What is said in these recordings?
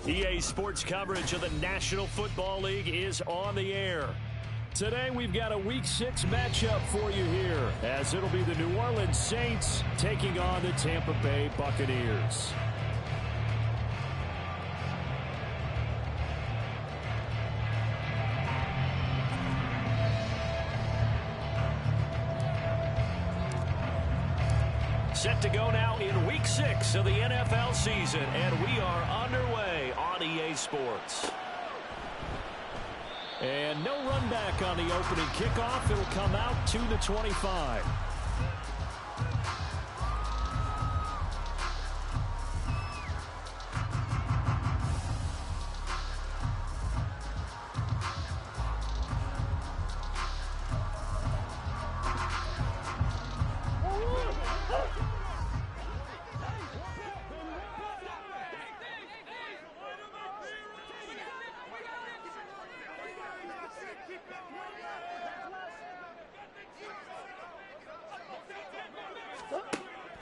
EA Sports coverage of the National Football League is on the air. Today we've got a Week 6 matchup for you here, as it'll be the New Orleans Saints taking on the Tampa Bay Buccaneers. Set to go now in Week 6 of the NFL season, and we are underway on EA Sports. And no run back on the opening kickoff. It'll come out to the 25.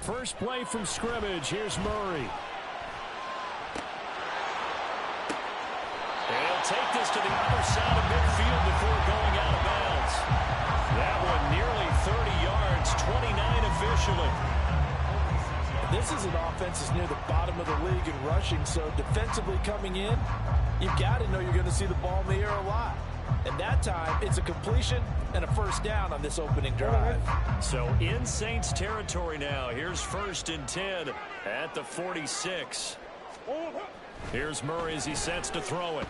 First play from scrimmage. Here's Murray. They'll take this to the other side of midfield before going out of bounds. That one nearly 30 yards, 29 officially. This is an offense that's near the bottom of the league in rushing, so defensively coming in, you've got to know you're going to see the ball in the air a lot. And that time, it's a completion and a first down on this opening drive. So in Saints territory now. Here's 1st and 10 at the 46. Here's Murray as he sets to throw it.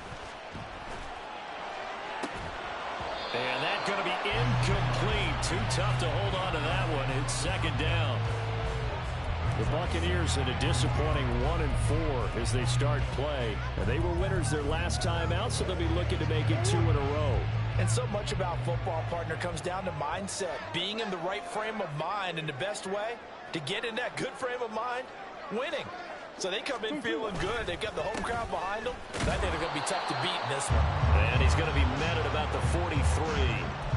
And that's going to be incomplete. Too tough to hold on to that one. It's 2nd down. The Buccaneers in a disappointing 1-4 as they start play. And they were winners their last time out, so they'll be looking to make it 2 in a row. And so much about football, partner, comes down to mindset. Being in the right frame of mind, and the best way to get in that good frame of mind, winning. So they come in feeling good. They've got the home crowd behind them. I think they're going to be tough to beat in this one. And he's going to be met at about the 43.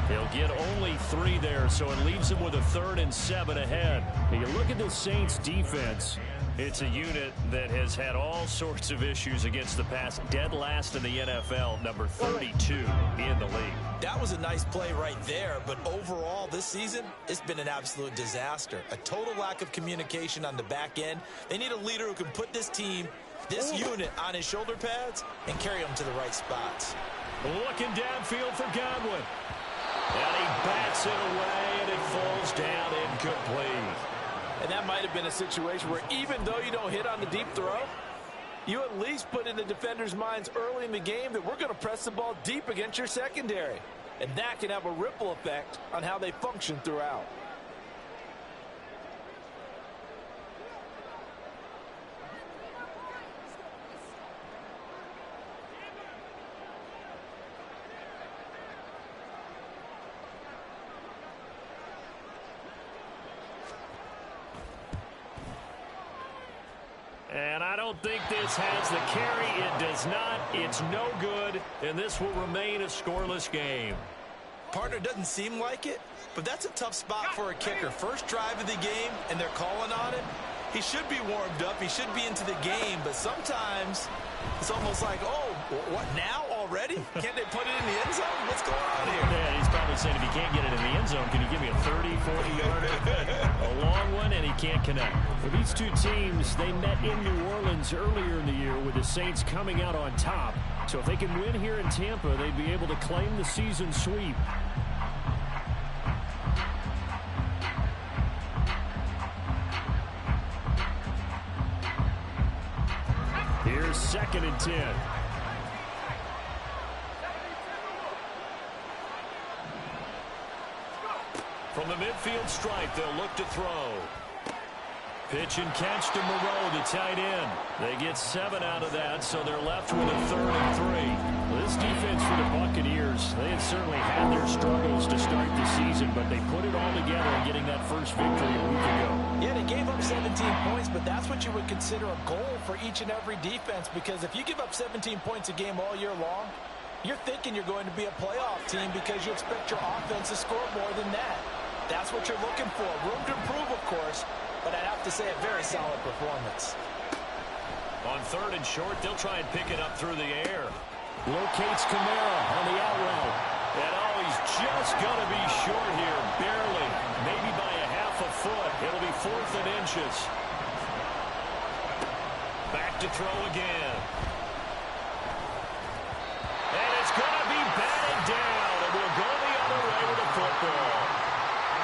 He'll get only 3 there, so it leaves him with a 3rd and 7 ahead. And you look at the Saints defense, it's a unit that has had all sorts of issues against the pass. Dead last in the NFL, number 32 in the league. That was a nice play right there, but overall this season, it's been an absolute disaster. A total lack of communication on the back end. They need a leader who can put this team, this unit, on his shoulder pads and carry them to the right spots. Looking downfield for Godwin. And he bats it away, and it falls down incomplete. And that might have been a situation where even though you don't hit on the deep throw, you at least put in the defenders' minds early in the game that we're going to press the ball deep against your secondary. And that can have a ripple effect on how they function throughout. And I don't think this has the carry. It does not. It's no good. And this will remain a scoreless game. Partner, doesn't seem like it, but that's a tough spot for a kicker. First drive of the game, and they're calling on it. He should be warmed up. He should be into the game. But sometimes it's almost like, oh, what, now already? Can't they put it in the end zone? What's going on here? Yeah, he's probably saying if he can't get it in the end zone, can you give me a 30, 40-yarder? A long one, and he can't connect. For these two teams, they met in New Orleans earlier in the year with the Saints coming out on top. So if they can win here in Tampa, they'd be able to claim the season sweep. Here's 2nd and 10. From the midfield stripe, they'll look to throw. Pitch and catch to Moreau, the tight end. They get 7 out of that, so they're left with a 3rd and 3. Well, this defense for the Buccaneers, they had certainly had their struggles to start the season, but they put it all together in getting that first victory a week ago. Yeah, they gave up 17 points, but that's what you would consider a goal for each and every defense, because if you give up 17 points a game all year long, you're thinking you're going to be a playoff team because you expect your offense to score more than that. That's what you're looking for. Room to improve, of course, but I'd have to say a very solid performance. On 3rd and short, they'll try and pick it up through the air. Locates Kamara on the out route. And he's just going to be short here, barely. Maybe by a half a foot. It'll be 4th and inches. Back to throw again. And it's going to be batted down. And we'll go the other way with the football.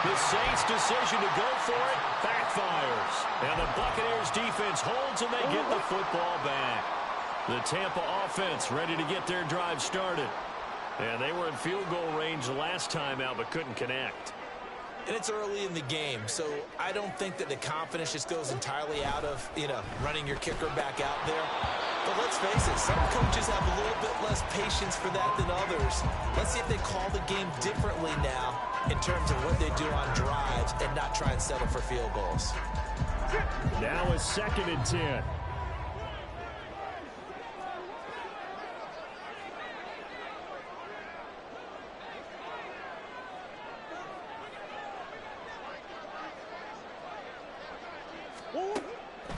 The Saints' decision to go for it backfires. And the Buccaneers defense holds and they get the football back. The Tampa offense ready to get their drive started. And they were in field goal range last time out but couldn't connect. And it's early in the game, so I don't think that the confidence just goes entirely out of, running your kicker back out there. But let's face it, some coaches have a little bit less patience for that than others. Let's see if they call the game differently now in terms of what they do on drives and not try and settle for field goals. Now a 2nd and 10.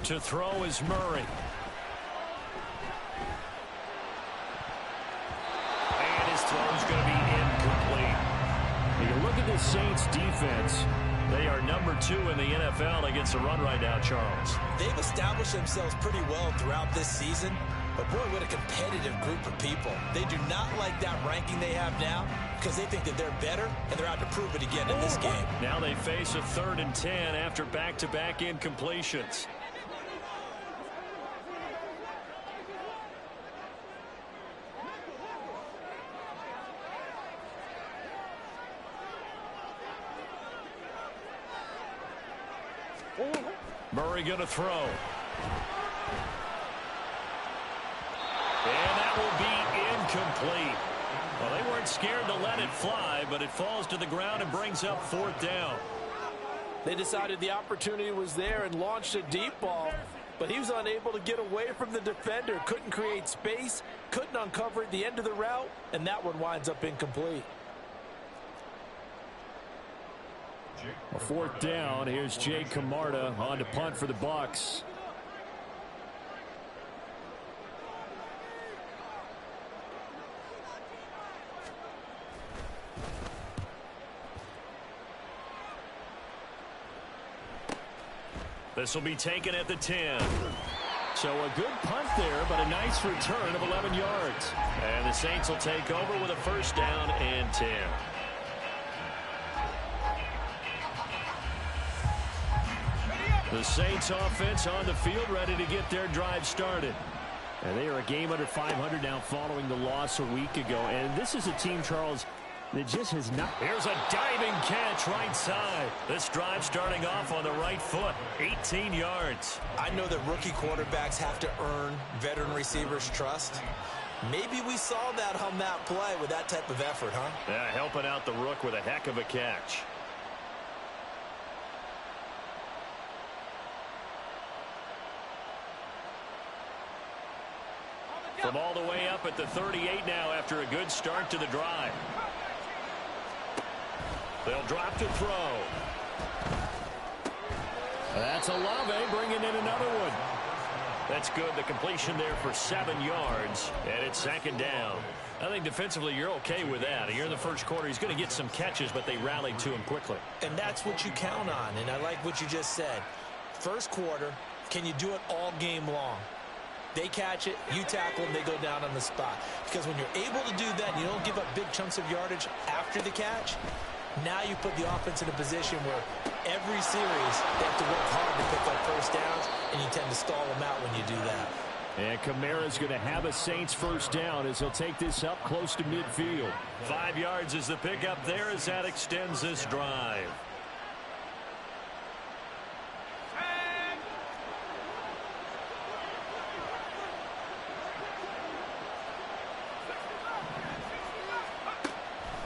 To throw is Murray. And his throw's going to be incomplete. When you look at the Saints defense, they are number 2 in the NFL against the run right now, Charles. They've established themselves pretty well throughout this season, but boy, what a competitive group of people. They do not like that ranking they have now because they think that they're better, and they're out to prove it again in this game. Now they face a 3rd and 10 after back-to-back incompletions. Murray going to throw. And that will be incomplete. Well, they weren't scared to let it fly, but it falls to the ground and brings up 4th down. They decided the opportunity was there and launched a deep ball, but he was unable to get away from the defender. Couldn't create space, couldn't uncover at the end of the route, and that one winds up incomplete. A 4th down. Here's Jay Camarda on to punt for the Bucs. This will be taken at the 10. So a good punt there, but a nice return of 11 yards. And the Saints will take over with a 1st down and 10. The Saints offense on the field ready to get their drive started. And they are a game under 500 now following the loss a week ago. And this is a team, Charles, that just has not. Here's a diving catch right side. This drive starting off on the right foot. 18 yards. I know that rookie quarterbacks have to earn veteran receivers' trust. Maybe we saw that on that play with that type of effort, huh? Yeah, helping out the rook with a heck of a catch. From all the way up at the 38 now after a good start to the drive. They'll drop to throw. That's Olave bringing in another one. That's good. The completion there for 7 yards. And it's 2nd down. I think defensively you're okay with that. Here in the first quarter, he's going to get some catches, but they rallied to him quickly. And that's what you count on. And I like what you just said. First quarter, can you do it all game long? They catch it, you tackle them, they go down on the spot. Because when you're able to do that and you don't give up big chunks of yardage after the catch, now you put the offense in a position where every series they have to work hard to pick up 1st downs, and you tend to stall them out when you do that. And Kamara's going to have a Saints 1st down as he'll take this up close to midfield. 5 yards is the pickup there as that extends this drive.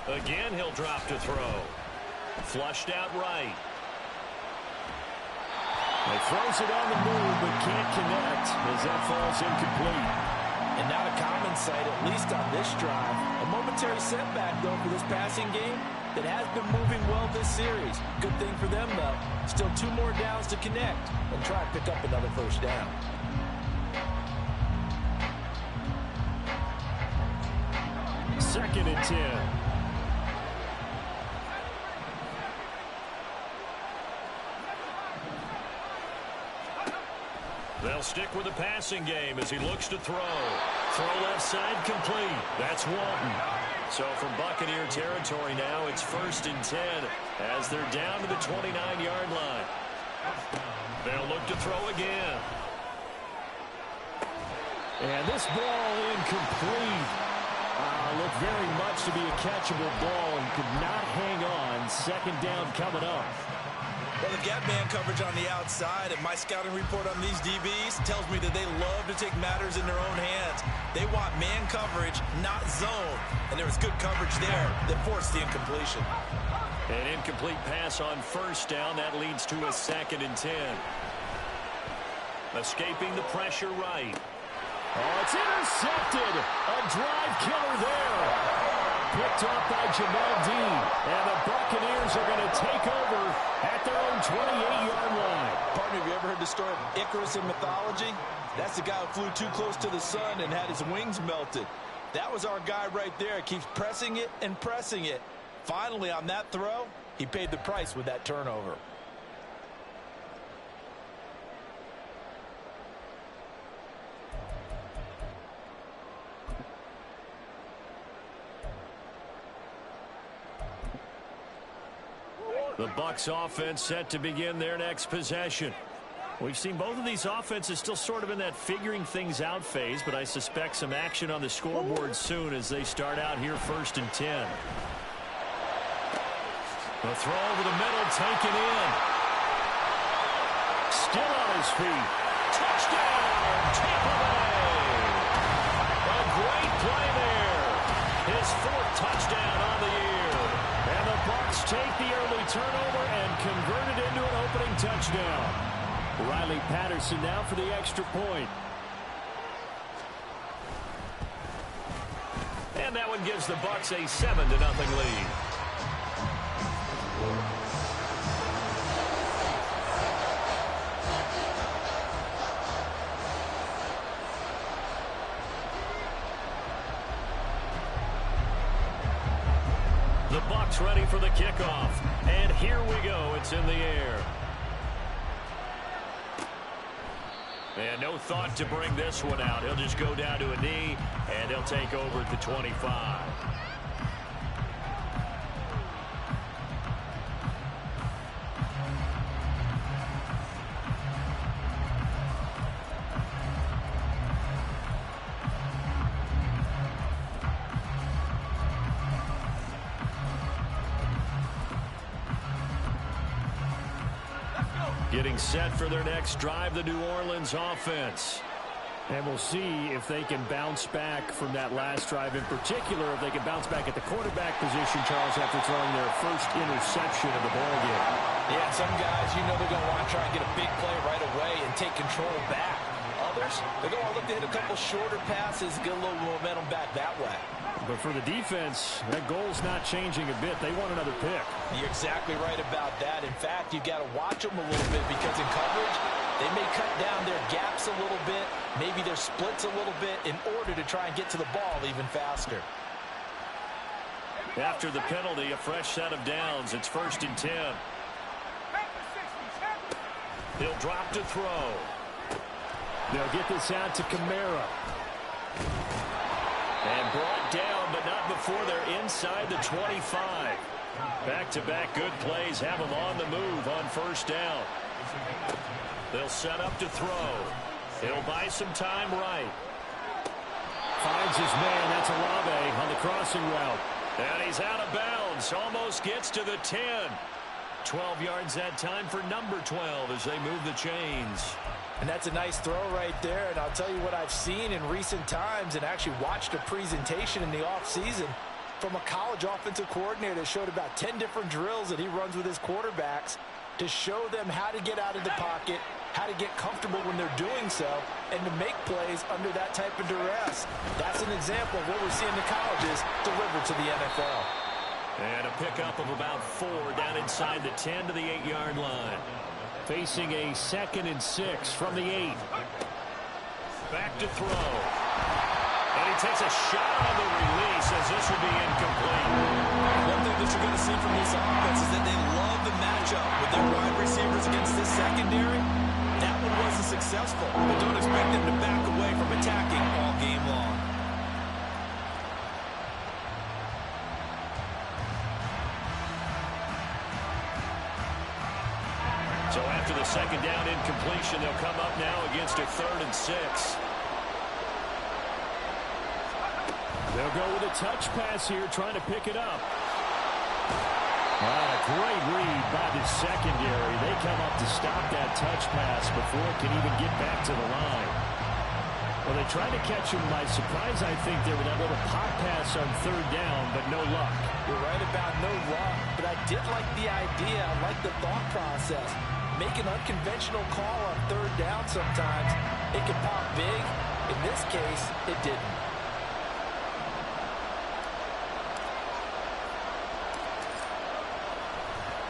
Again, he'll drop to throw. Flushed out right. He throws it on the move, but can't connect as that falls incomplete. And not a common sight, at least on this drive. A momentary setback, though, for this passing game that has been moving well this series. Good thing for them, though. Still 2 more downs to connect and try and pick up another 1st down. 2nd and 10. They'll stick with the passing game as he looks to throw. Throw left side complete. That's Walton. So from Buccaneer territory now, it's 1st and 10 as they're down to the 29-yard line. They'll look to throw again. And this ball incomplete. Looked very much to be a catchable ball and could not hang on. 2nd down coming up. Well, the gap man coverage on the outside, and my scouting report on these DBs tells me that they love to take matters in their own hands. They want man coverage, not zone. And there was good coverage there that forced the incompletion. An incomplete pass on 1st down. That leads to a 2nd and 10. Escaping the pressure right. Oh, it's intercepted. A drive killer there. Picked off by Jamel Dean. And the Buccaneers are going to take over at their own 28-yard line. Partner, have you ever heard the story of Icarus in mythology? That's the guy who flew too close to the sun and had his wings melted. That was our guy right there. Keeps pressing it and pressing it. Finally, on that throw, he paid the price with that turnover. The Bucs offense set to begin their next possession. We've seen both of these offenses still sort of in that figuring things out phase, but I suspect some action on the scoreboard soon as they start out here 1st and 10. The throw over the middle, taken in. Still on his feet. Touchdown, Tampa Bay. A great play there. His 4th touchdown on the year. And the Bucs take the early turnover and convert it into an opening touchdown. Riley Patterson now for the extra point. And that one gives the Bucs a 7-0 lead. The Bucs ready for the kickoff. And here we go. It's in the air. And no thought to bring this one out. He'll just go down to a knee, and he'll take over at the 25. Getting set for their next drive, the New Orleans offense. And we'll see if they can bounce back from that last drive. In particular, if they can bounce back at the quarterback position, Charles, after throwing their first interception of the ballgame. Yeah, some guys, you know they're going to want to try and get a big play right away and take control back. Others, they're going to look to hit a couple shorter passes, get a little momentum back that way. But for the defense, that goal's not changing a bit. They want another pick. You're exactly right about that. In fact, you've got to watch them a little bit because in coverage, they may cut down their gaps a little bit, maybe their splits a little bit in order to try and get to the ball even faster. After the penalty, a fresh set of downs. It's 1st and 10. He'll drop to throw. They'll get this out to Kamara. And brought down, but not before they're inside the 25. Back-to-back good plays have them on the move on 1st down. They'll set up to throw. He'll buy some time right. Finds his man. That's Olave on the crossing route. And he's out of bounds. Almost gets to the 10. 12 yards that time for number 12 as they move the chains. And that's a nice throw right there. And I'll tell you what I've seen in recent times and actually watched a presentation in the offseason from a college offensive coordinator that showed about 10 different drills that he runs with his quarterbacks to show them how to get out of the pocket, how to get comfortable when they're doing so, and to make plays under that type of duress. That's an example of what we're seeing the colleges deliver to the NFL. And a pickup of about 4 down inside the 10 to the 8-yard line. Facing a 2nd and 6 from the 8. Back to throw. And he takes a shot on the release as this will be incomplete. One thing that you're going to see from this offense is that they love the matchup with their wide receivers against this secondary. That one wasn't successful, but don't expect them to back away from attacking all game long. So after the second down incompletion, they'll come up now against a 3rd and 6. They'll go with a touch pass here, trying to pick it up. A great read by the secondary. They come up to stop that touch pass before it can even get back to the line. Well, they tried to catch him by surprise, I think, there with that little pop pass on 3rd down, but no luck. You're right about no luck, but I did like the idea. I like the thought process. Make an unconventional call on 3rd down sometimes. It can pop big. In this case, it didn't.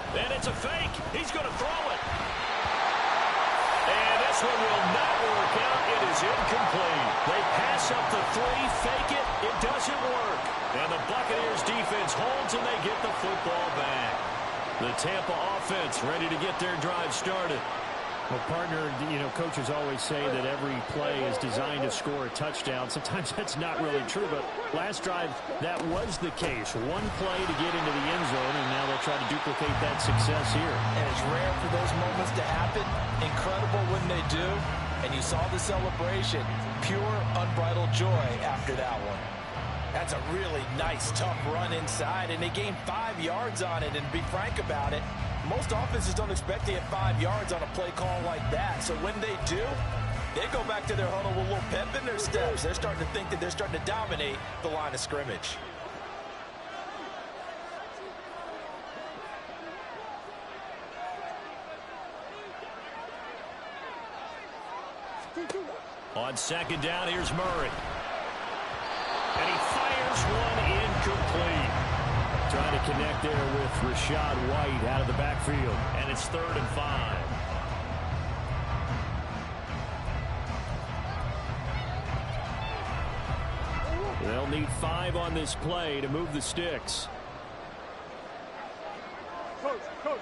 And it's a fake. He's going to throw it. And this one will not work out. It is incomplete. They pass up the 3, fake it. It doesn't work. And the Buccaneers defense holds and they get the football back. The Tampa offense ready to get their drive started. Well, partner, coaches always say that every play is designed to score a touchdown. Sometimes that's not really true, but last drive, that was the case. One play to get into the end zone, and now they'll try to duplicate that success here. And it's rare for those moments to happen. Incredible when they do. And you saw the celebration. Pure, unbridled joy after that one. That's a really nice, tough run inside, and they gained 5 yards on it. And to be frank about it, most offenses don't expect to get 5 yards on a play call like that. So when they do, they go back to their huddle with a little pep in their steps. They're starting to think that they're starting to dominate the line of scrimmage. On 2nd down, here's Murray. And he fires one incomplete. Trying to connect there with Rachaad White out of the backfield. And it's 3rd and 5. They'll need 5 on this play to move the sticks. Coach.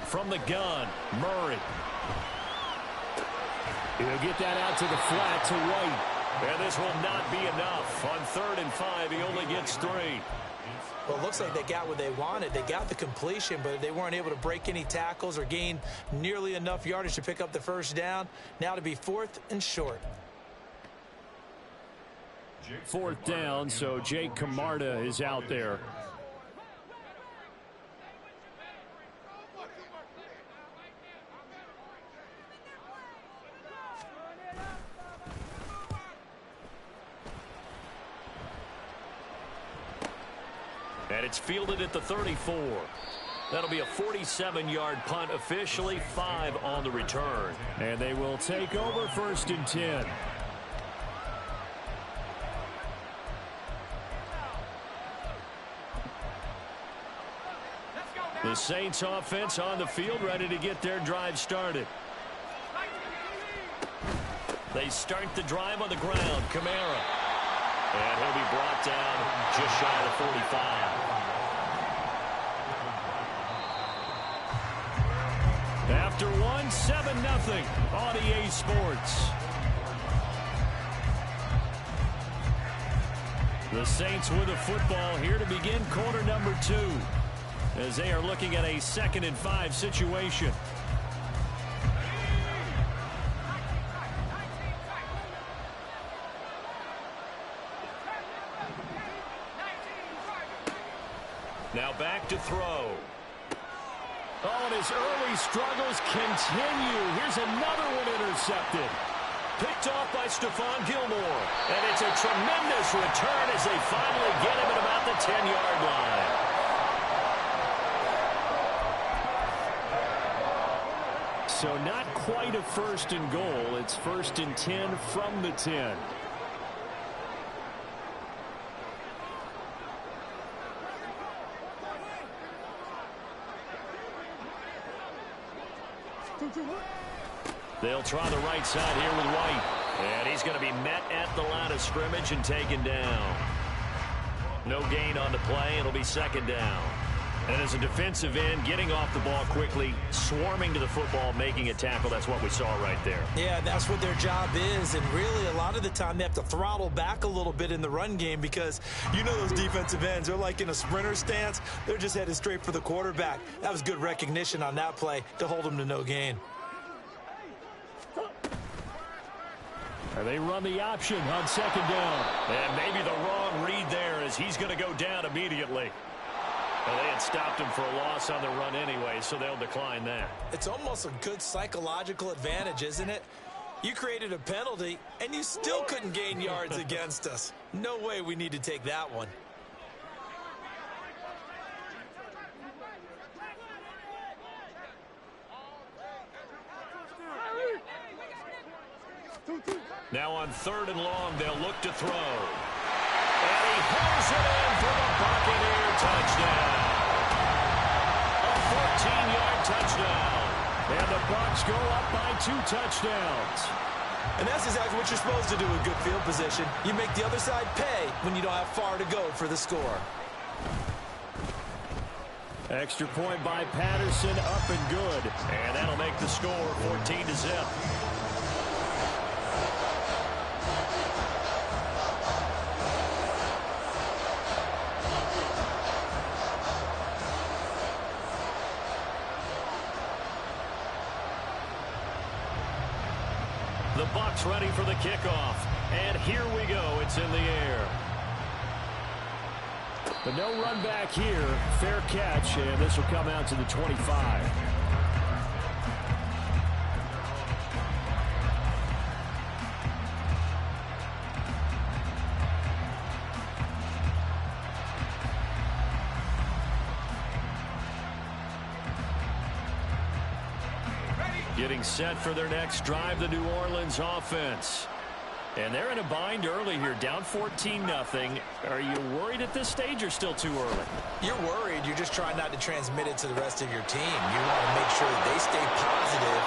From the gun, Murray. He'll get that out to the flat to White. And this will not be enough. On 3rd and 5, he only gets 3. Well, it looks like they got what they wanted. They got the completion, but they weren't able to break any tackles or gain nearly enough yardage to pick up the 1st down. Now to be 4th and short. 4th down, so Jake Camarda is out there. And it's fielded at the 34. That'll be a 47-yard punt, officially 5 on the return. And they will take over 1st and 10. The Saints offense on the field, ready to get their drive started. They start the drive on the ground. Kamara. And he'll be brought down just shy of 45. After one, 7-0 on EA Sports. The Saints with the football here to begin quarter number 2. As they are looking at a 2nd and 5 situation. Now back to throw. Oh, and his early struggles continue. Here's another one intercepted. Picked off by Stephon Gilmore. And it's a tremendous return as they finally get him at about the 10-yard line. So not quite a 1st and goal. It's 1st and 10 from the 10. They'll try the right side here with White. And he's going to be met at the line of scrimmage and taken down. No gain on the play. It'll be second down. And as a defensive end, getting off the ball quickly, swarming to the football, making a tackle, that's what we saw right there. Yeah, that's what their job is. And really, a lot of the time, they have to throttle back a little bit in the run game because you know those defensive ends, they're like in a sprinter stance. They're just headed straight for the quarterback. That was good recognition on that play to hold them to no gain. And they run the option on second down. And maybe the wrong read there as he's going to go down immediately. Well, they had stopped him for a loss on the run anyway, so they'll decline that. It's almost a good psychological advantage, isn't it? You created a penalty, and you still couldn't gain yards against us. No way we need to take that one. Now on third and long, they'll look to throw. And he hauls it in for the Buccaneer touchdown. A 14-yard touchdown. And the Bucs go up by 2 touchdowns. And that's exactly what you're supposed to do with good field position. You make the other side pay when you don't have far to go for the score. Extra point by Patterson, up and good. And that'll make the score 14-0. The Bucs ready for the kickoff. And here we go. It's in the air. But no run back here. Fair catch, and this will come out to the 25. Getting set for their next drive, the New Orleans offense. And they're in a bind early here, down 14-0. Are you worried at this stage or still too early? You're worried. You're just trying not to transmit it to the rest of your team. You want to make sure that they stay positive.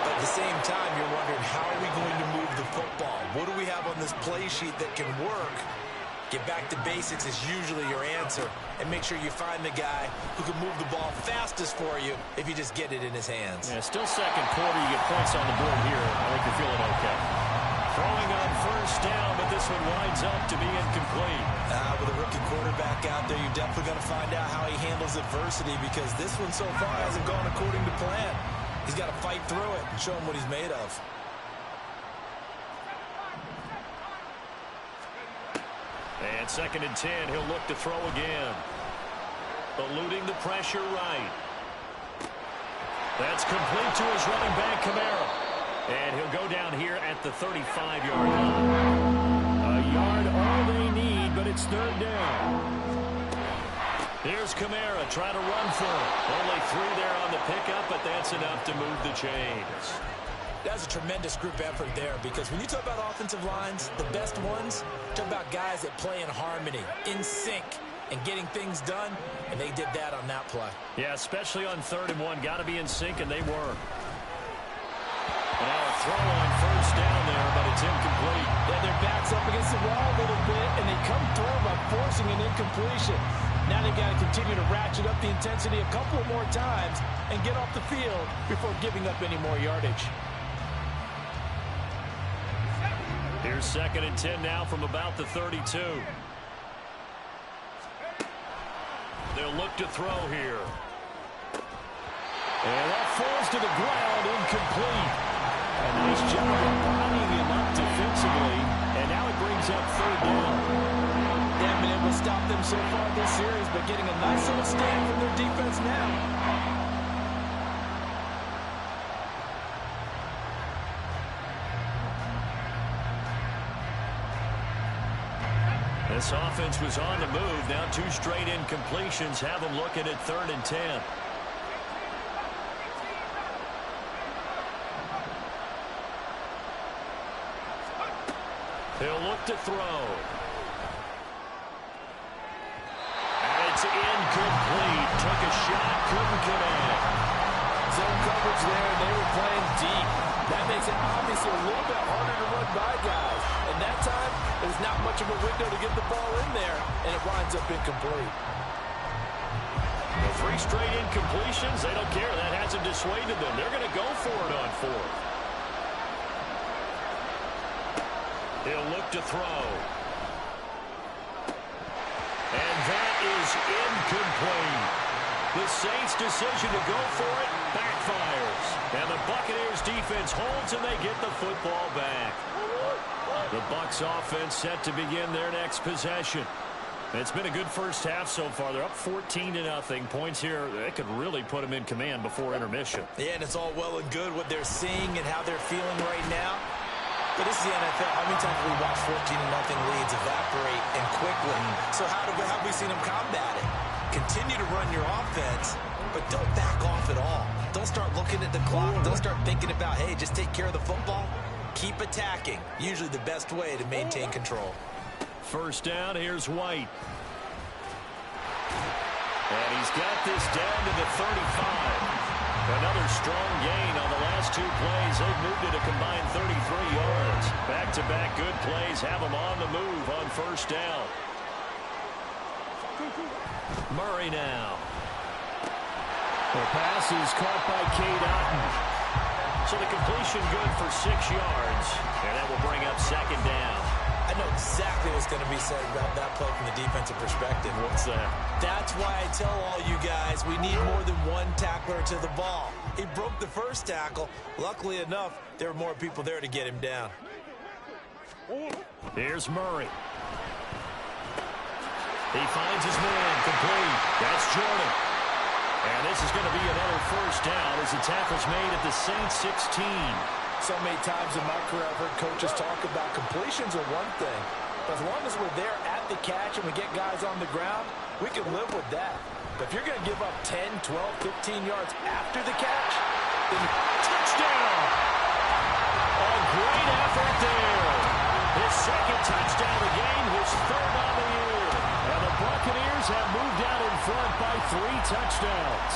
But at the same time, you're wondering, how are we going to move the football? What do we have on this play sheet that can work? Get back to basics is usually your answer. And make sure you find the guy who can move the ball fastest for you if you just get it in his hands. Yeah, still second quarter. You get points on the board here. I think you're feeling okay. Throwing on first down, but this one winds up to be incomplete. With a rookie quarterback out there, you're definitely going to find out how he handles adversity because this one so far hasn't gone according to plan. He's got to fight through it and show him what he's made of. And second and 10, he'll look to throw again. Eluding the pressure right. That's complete to his running back, Kamara. And he'll go down here at the 35-yard line. A yard all they need, but it's third down. Here's Kamara trying to run for it. Only 3 there on the pickup, but that's enough to move the chains. That's a tremendous group effort there because when you talk about offensive lines, the best ones, talk about guys that play in harmony, in sync, and getting things done, and they did that on that play. Yeah, especially on 3rd and 1. Got to be in sync, and they were. Now a throw on first down there, but it's incomplete. Yeah, their back's up against the wall a little bit, and they come through by forcing an incompletion. Now they've got to continue to ratchet up the intensity a couple more times and get off the field before giving up any more yardage. Here's second and 10 now from about the 32. They'll look to throw here. And that falls to the ground, incomplete. A nice job of binding him up defensively, and now it brings up third down. They haven't been able to stop them so far this series, but getting a nice little stand from their defense now. This offense was on the move. Now 2 straight incompletions have them looking at 3rd and 10. He'll look to throw. And it's incomplete. Took a shot, couldn't connect. Zone coverage coverage there, and they were playing deep. That makes it obviously a little bit harder to run by guys. And that time, there's not much of a window to get the ball in there, and it winds up incomplete. The 3 straight incompletions, they don't care. That hasn't dissuaded them. They're going to go for it on 4th. He'll look to throw. And that is incomplete. The Saints' decision to go for it backfires. And the Buccaneers defense holds and they get the football back. The Bucs offense set to begin their next possession. It's been a good first half so far. They're up 14-0. Points here, they could really put them in command before intermission. Yeah, and it's all well and good what they're seeing and how they're feeling right now. But this is the NFL. How many times have we watched 14-0 leads evaporate and quickly? So how have we seen them combat it? Continue to run your offense, but don't back off at all. Don't start looking at the clock. Don't start thinking about, hey, just take care of the football. Keep attacking. Usually the best way to maintain control. First down, here's White. And he's got this down to the 35. Another strong gain on the last 2 plays. They've moved it a combined 33 yards. Back-to-back good plays have them on the move on first down. Murray now. The pass is caught by Cade Otton. So the completion good for 6 yards. And that will bring up second down. I know exactly what's going to be said about that play from the defensive perspective. What's that? That's why I tell all you guys we need more than one tackler to the ball. He broke the first tackle. Luckily enough, there were more people there to get him down. Here's Murray. He finds his man complete. That's Jordan. And this is going to be another first down as the tackle's made at the Saints 16. So many times in my career I've heard coaches talk about completions are one thing. But as long as we're there at the catch and we get guys on the ground, we can live with that. But if you're going to give up 10, 12, 15 yards after the catch, then Touchdown! A great effort there. His second touchdown of the game, his 3rd on the year. And the Buccaneers have moved out in front by 3 touchdowns.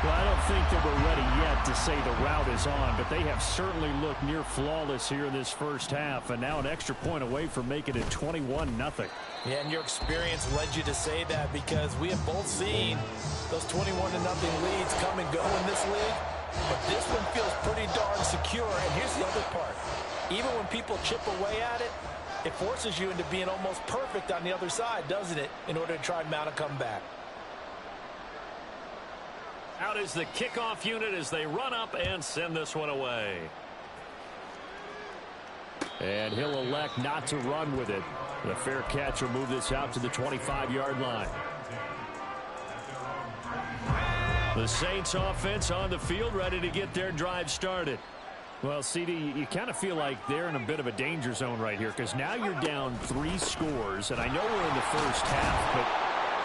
Well, I don't think that we're ready yet to say the route is on, but they have certainly looked near flawless here in this first half, and now an extra point away from making it 21-0. Yeah, and your experience led you to say that because we have both seen those 21-0 leads come and go in this league, but this one feels pretty darn secure. And here's the other part. Even when people chip away at it, it forces you into being almost perfect on the other side, doesn't it, in order to try and mount a comeback. Out is the kickoff unit as they run up and send this one away. And he'll elect not to run with it. The fair catch will move this out to the 25-yard line. The Saints offense on the field ready to get their drive started. Well, CD, you kind of feel like they're in a bit of a danger zone right here because now you're down 3 scores, and I know we're in the first half, but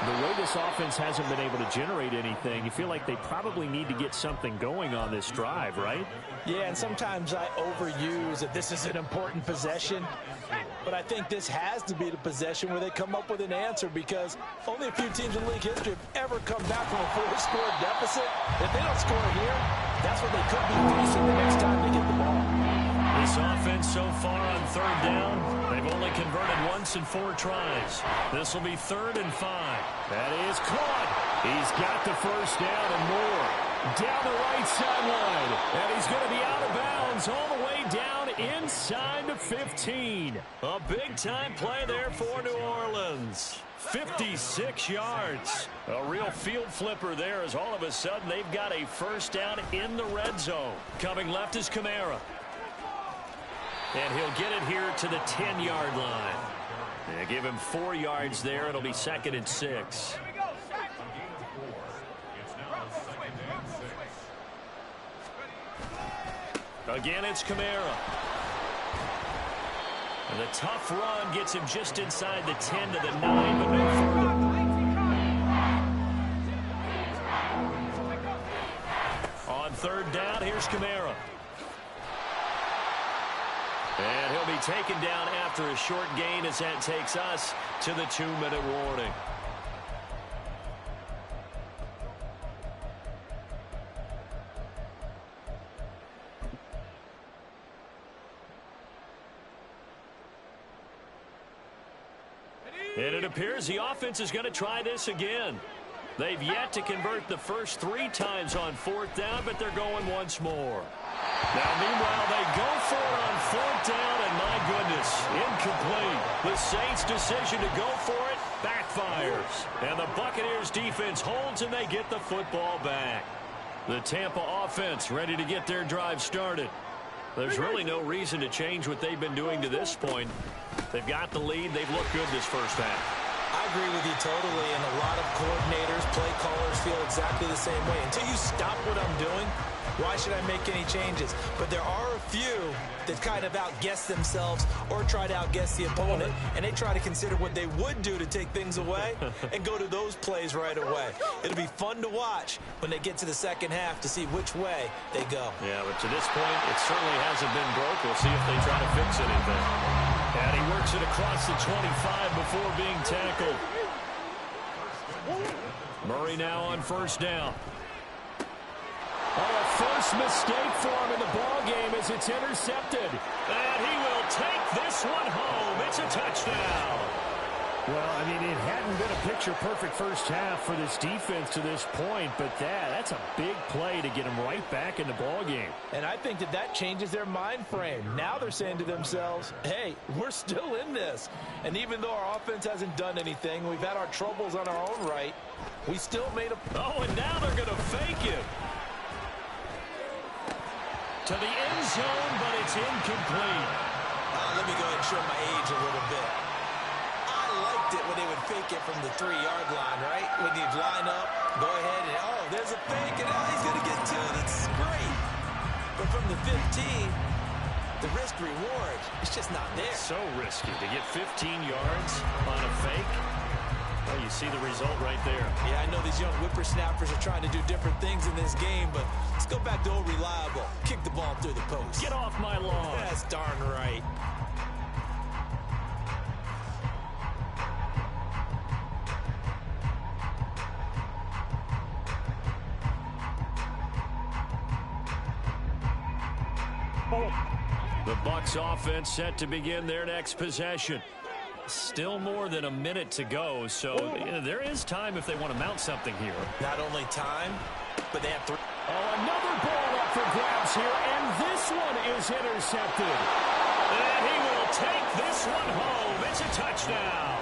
the way this offense hasn't been able to generate anything, you feel like they probably need to get something going on this drive, right? Yeah, and sometimes I overuse that this is an important possession. But I think this has to be the possession where they come up with an answer because only a few teams in league history have ever come back from a 4-score deficit. If they don't score here, that's what they could be facing the next time they get the ball. This offense so far on 3rd down, they've only converted once in 4 tries. This will be 3rd and 5. That is caught. He's got the first down and more. Down the right sideline. And he's going to be out of bounds all the way down inside the 15. A big-time play there for New Orleans. 56 yards. A real field flipper there as all of a sudden they've got a first down in the red zone. Coming left is Kamara. And he'll get it here to the 10-yard line. They give him 4 yards there. It'll be 2nd and 6. Again, it's Kamara. And the tough run gets him just inside the 10 to the 9, but no further. On 3rd down, here's Kamara. And he'll be taken down after a short gain as that takes us to the 2-minute warning. And it appears the offense is going to try this again. They've yet to convert the first 3 times on 4th down, but they're going once more. Now, meanwhile, they go for it on 4th down, and my goodness, incomplete. The Saints' decision to go for it backfires. And the Buccaneers defense holds, and they get the football back. The Tampa offense ready to get their drive started. There's really no reason to change what they've been doing to this point. They've got the lead. They've looked good this first half. I agree with you totally, and a lot of coordinators, play callers feel exactly the same way. Until you stop what I'm doing, why should I make any changes? But there are a few that kind of outguess themselves or try to outguess the opponent, and they try to consider what they would do to take things away and go to those plays right away. It'll be fun to watch when they get to the second half to see which way they go. Yeah, but to this point, it certainly hasn't been broke. We'll see if they try to fix anything. And he works it across the 25 before being tackled. Murray now on 1st down. A first mistake for him in the ball game as it's intercepted. And he will take this one home. It's a touchdown. Well, I mean, it hadn't been a picture-perfect first half for this defense to this point, but that's a big play to get them right back in the ball game. And I think that changes their mind frame. Now they're saying to themselves, hey, we're still in this. And even though our offense hasn't done anything, we've had our troubles on our own right, we still made a... Oh, and now they're going to fake it. To the end zone, but it's incomplete. Let me go ahead and show my age a little bit. I liked it when they would fake it from the 3-yard line, right? When you'd line up, go ahead and, oh, there's a fake, and he's going to get 2. That's great. But from the 15, the risk-reward, it's just not there. So risky to get 15 yards on a fake. Well, you see the result right there. Yeah, I know these young whippersnappers are trying to do different things in this game, but let's go back to old reliable. Kick the ball through the post. Get off my lawn. That's darn right. The Bucs offense set to begin their next possession. Still more than a minute to go, so there is time if they want to mount something here. Not only time, but they have 3. Oh, another ball up for grabs here, and this one is intercepted. And he will take this one home. It's a touchdown.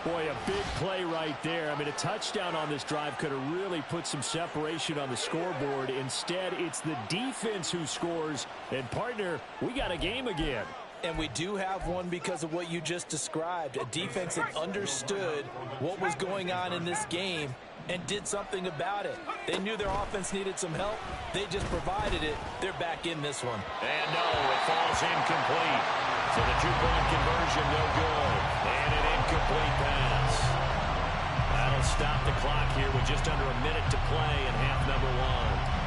Boy, a big play right there. I mean, a touchdown on this drive could have really put some separation on the scoreboard. Instead, it's the defense who scores. And, partner, we got a game again. And we do have one because of what you just described. A defense that understood what was going on in this game and did something about it. They knew their offense needed some help. They just provided it. They're back in this one. And no, it falls incomplete. So the 2-point conversion no good. And an incomplete pass. That'll stop the clock here with just under a minute to play in half number 1.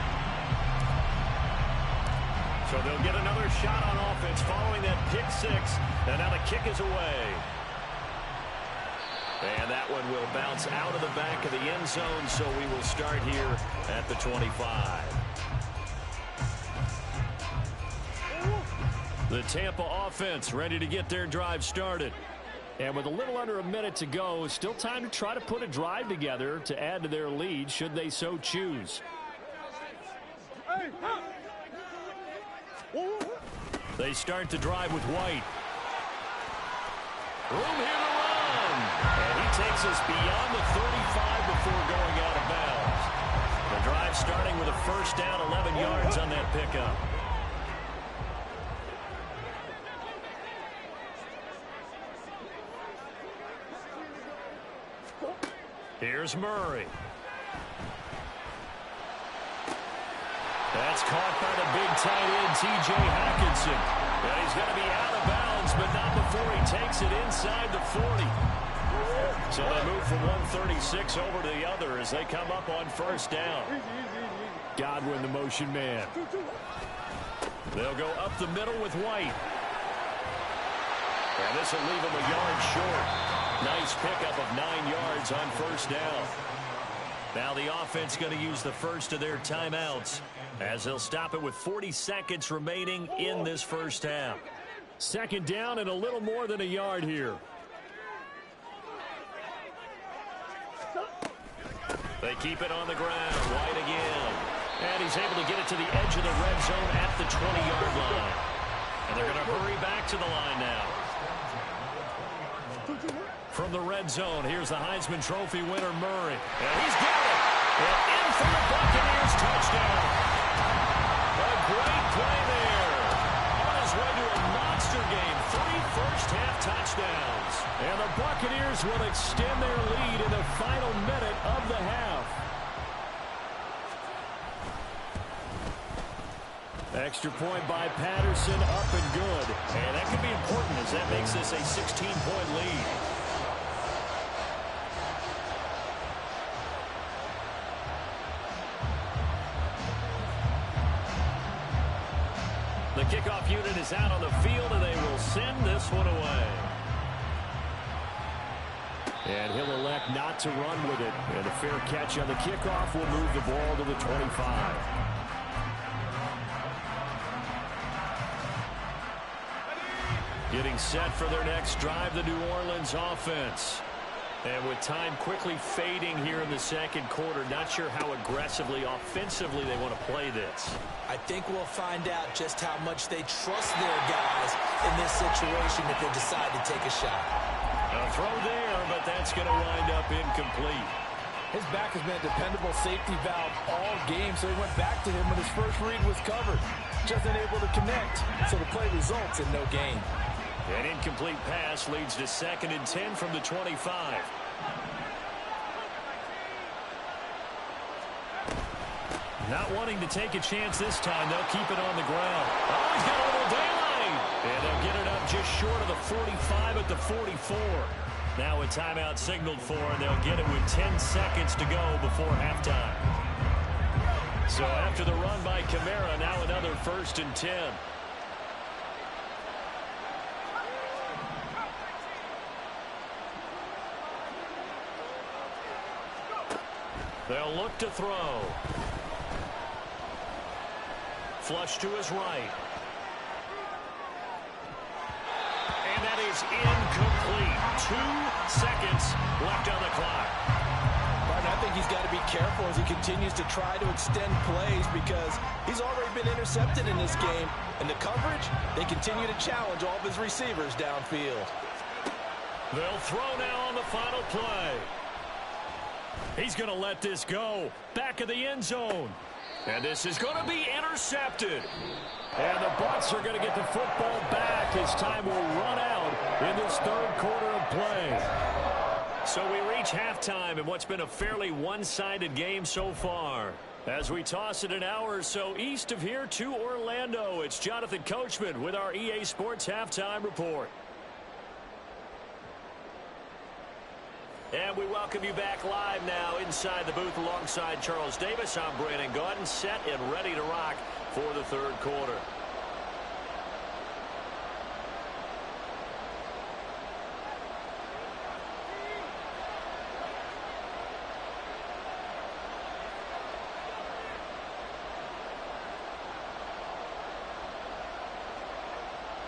So they'll get another shot on offense following that pick 6. And now the kick is away. And that one will bounce out of the back of the end zone, so we will start here at the 25. The Tampa offense ready to get their drive started. And with a little under a minute to go, still time to try to put a drive together to add to their lead should they so choose. They start the drive with White. Room here to run. And he takes us beyond the 35 before going out of bounds. The drive starting with a first down, 11 yards on that pickup. Here's Murray. That's caught by the big tight end, T.J. Hockenson. And he's going to be out of bounds, but not before he takes it inside the 40. So they move from 136 over to the other as they come up on first down. Godwin, the motion man. They'll go up the middle with White. And this will leave him a yard short. Nice pickup of 9 yards on first down. Now the offense going to use the first of their timeouts as they'll stop it with 40 seconds remaining in this first half. Second down and a little more than a yard here. They keep it on the ground. White again. And he's able to get it to the edge of the red zone at the 20-yard line. And they're going to hurry back to the line now. From the red zone, here's the Heisman Trophy winner, Murray. And he's got it. And in for the Buccaneers touchdown. A great play there. On his way to a monster game. 3 first-half touchdowns. And the Buccaneers will extend their lead in the final minute of the half. Extra point by Patterson, up and good. And that could be important as that makes this a 16-point lead. The kickoff unit is out on the field, and they will send this one away. And he'll elect not to run with it. And a fair catch on the kickoff will move the ball to the 25. Getting set for their next drive, the New Orleans offense. And with time quickly fading here in the second quarter, not sure how aggressively, offensively they want to play this. I think we'll find out just how much they trust their guys in this situation if they decide to take a shot. A throw there, but that's going to wind up incomplete. His back has been a dependable safety valve all game, so he went back to him when his first read was covered. Just unable to connect, so the play results in no gain. An incomplete pass leads to 2nd and 10 from the 25. Not wanting to take a chance this time, they'll keep it on the ground. Oh, he's got a little daylight. And they'll get it up just short of the 45 at the 44. Now a timeout signaled for, and they'll get it with 10 seconds to go before halftime. So after the run by Kamara, now another 1st and 10. They'll look to throw. Flush to his right. And that is incomplete. 2 seconds left on the clock. I think he's got to be careful as he continues to try to extend plays because he's already been intercepted in this game. And the coverage, they continue to challenge all of his receivers downfield. They'll throw now on the final play. He's going to let this go. Back of the end zone. And this is going to be intercepted. And the Bucs are going to get the football back as time will run out in this 3rd quarter of play. So we reach halftime in what's been a fairly one-sided game so far. As we toss it an hour or so east of here to Orlando, it's Jonathan Coachman with our EA Sports Halftime Report. And we welcome you back live now inside the booth alongside Charles Davis. I'm Brandon Gaudin, set and ready to rock for the 3rd quarter.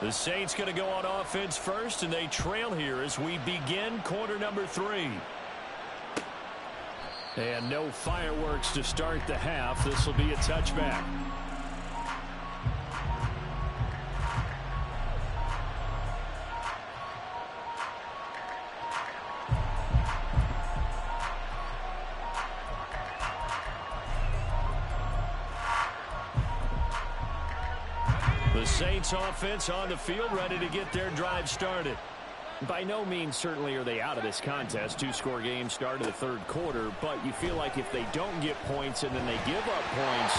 The Saints going to go on offense first, and they trail here as we begin quarter number 3. And no fireworks to start the half. This will be a touchback. The Saints offense on the field, ready to get their drive started. By no means certainly are they out of this contest. 2-score game start of the 3rd quarter, but you feel like if they don't get points and then they give up points,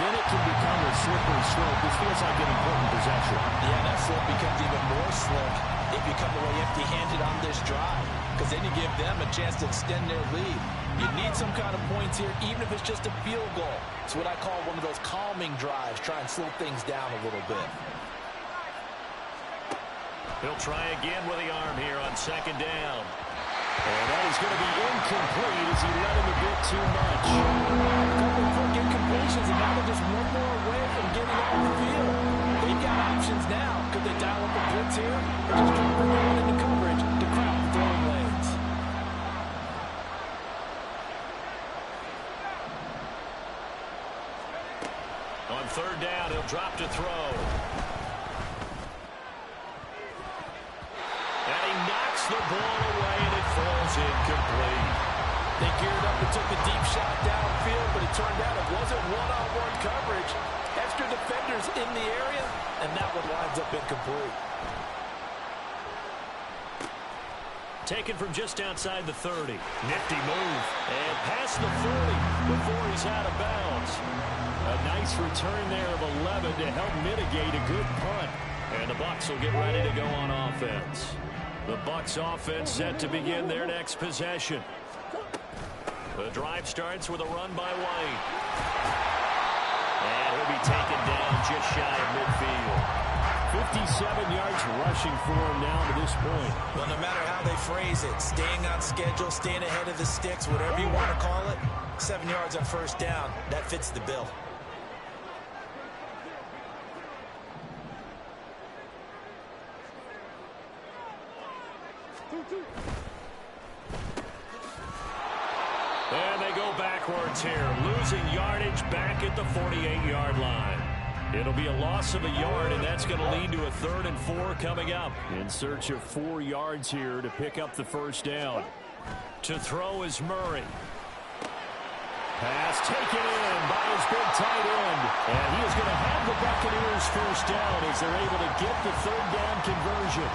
then it can become a slippery slope. This feels like an important possession. Yeah, that slope becomes even more slick if you come away empty-handed on this drive, because then you give them a chance to extend their lead. You need some kind of points here, even if it's just a field goal. It's what I call one of those calming drives, try and slow things down a little bit. He'll try again with the arm here on 2nd down. And that is going to be incomplete as he let him a bit too much. A couple of quick incompletions, and now they're just one more away from getting off the field. They've got options now. Could they dial up a blitz here, or just try to bring it into coverage to crowd the throwing lanes? On third down, he'll drop to throw. And he knocks the ball away, and it falls incomplete. They geared up and took the deep shot downfield, but it turned out it wasn't one-on-one coverage. Extra defenders in the area, and that one winds up incomplete. Taken from just outside the 30. Nifty move. And past the 40 before he's out of bounds. A nice return there of 11 to help mitigate a good punt. And the Bucs will get ready to go on offense. The Bucs offense set to begin their next possession. The drive starts with a run by White. And he'll be taken down just shy of midfield. 57 yards rushing for him now to this point. Well, no matter how they phrase it, staying on schedule, staying ahead of the sticks, whatever you want to call it, 7 yards on first down, that fits the bill. And they go backwards here, losing yardage back at the 48-yard line. It'll be a loss of a yard, and that's going to lead to a 3rd and 4 coming up. In search of 4 yards here to pick up the first down. To throw is Murray. Pass taken in by his big tight end. And he is going to have the Buccaneers first down as they're able to get the 3rd down conversion.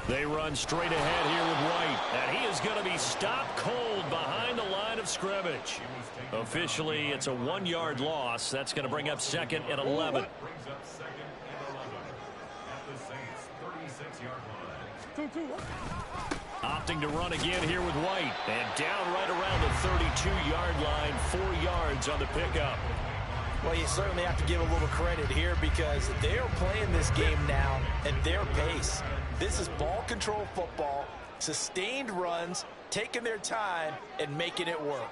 They run straight ahead here with White, and he is going to be stopped cold behind the line of scrimmage. Officially, it's a 1-yard loss. That's going to bring up 2nd and 11. Opting to run again here with White, and down right around the 32-yard line, 4 yards on the pickup. Well, you certainly have to give a little credit here because they are playing this game now at their pace. This is ball control football, sustained runs, taking their time, and making it work.